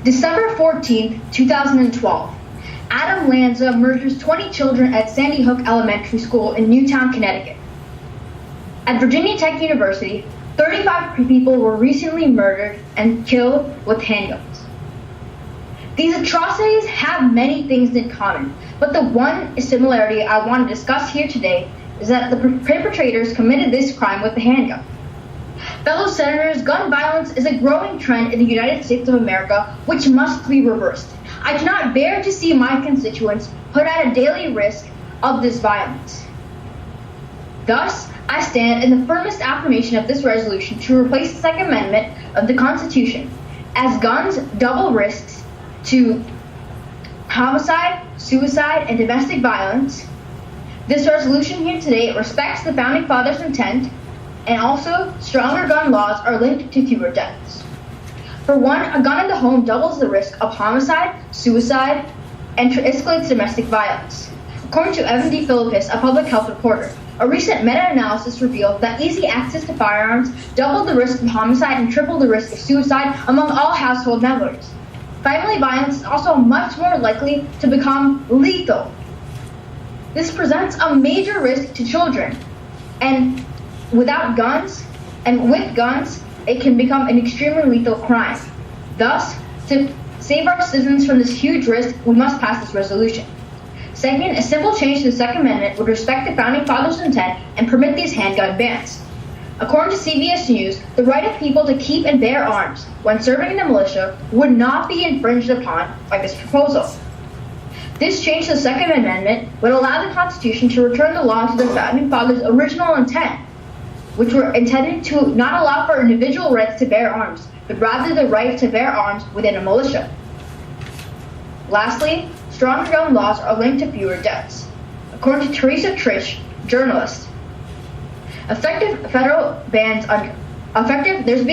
December 14th, 2012. Adam Lanza murders 20 children at Sandy Hook Elementary School in Newtown, Connecticut. At Virginia Tech University, 35 people were recently murdered and killed with handguns. These atrocities have many things in common, but the one similarity I want to discuss here today is that the perpetrators committed this crime with a handgun. Fellow senators, gun violence is a growing trend in the United States of America, which must be reversed. I cannot bear to see my constituents put at a daily risk of this violence. Thus, I stand in the firmest affirmation of this resolution to replace the Second Amendment of the Constitution, as guns double risks to homicide, suicide, and domestic violence. This resolution here today respects the Founding Fathers' intent, and also stronger gun laws are linked to fewer deaths. For one, a gun in the home doubles the risk of homicide, suicide, and escalates domestic violence. According to Evan D. Philippus, a public health reporter, a recent meta-analysis revealed that easy access to firearms doubled the risk of homicide and tripled the risk of suicide among all household members. Family violence is also much more likely to become lethal. This presents a major risk to children, and without guns, and with guns, it can become an extremely lethal crime. Thus, to save our citizens from this huge risk, we must pass this resolution. Second, a simple change to the Second Amendment would respect the Founding Fathers' intent and permit these handgun bans. According to CBS News, the right of people to keep and bear arms when serving in the militia would not be infringed upon by this proposal. This change to the Second Amendment would allow the Constitution to return the law to the Founding Fathers' original intent, which were intended to not allow for individual rights to bear arms, but rather the right to bear arms within a militia. Lastly, stronger gun laws are linked to fewer deaths. According to Teresa Trish, journalist, there's been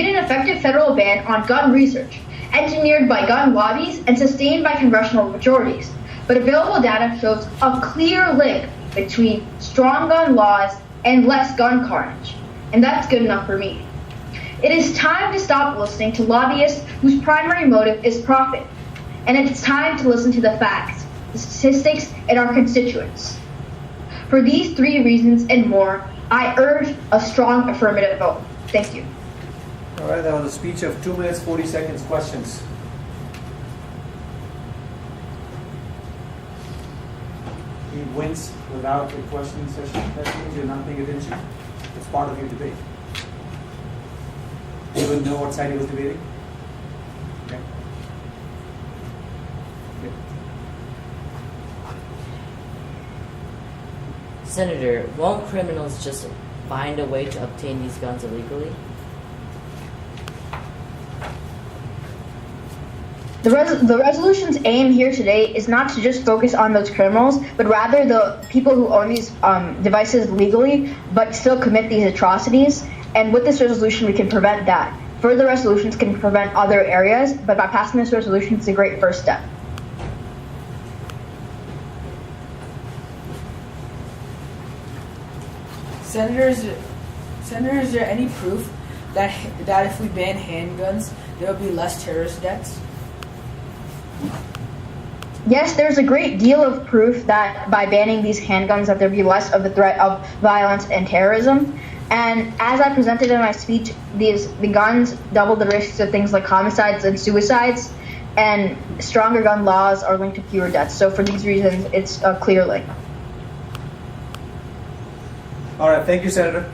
an effective federal ban on gun research, engineered by gun lobbies and sustained by congressional majorities. But available data shows a clear link between strong gun laws and less gun carnage. And that's good enough for me. It is time to stop listening to lobbyists whose primary motive is profit. And it's time to listen to the facts, the statistics, and our constituents. For these three reasons and more, I urge a strong affirmative vote. Thank you. All right, that was a speech of 2 minutes, 40 seconds. Questions? He wins without a questioning session. That means you're not paying attention. It's part of your debate. You wouldn't know what side he was debating? Okay. Okay. Senator, won't criminals just find a way to obtain these guns illegally? The resolution's aim here today is not to just focus on those criminals, but rather the people who own these devices legally, but still commit these atrocities. And with this resolution, we can prevent that. Further resolutions can prevent other areas, but by passing this resolution, it's a great first step. Senator, is there any proof that if we ban handguns, there will be less terrorist deaths? Yes, there's a great deal of proof that by banning these handguns that there'll be less of the threat of violence and terrorism. And as I presented in my speech, the guns double the risks of things like homicides and suicides, and stronger gun laws are linked to fewer deaths. So for these reasons, it's a clear link. All right, thank you, Senator.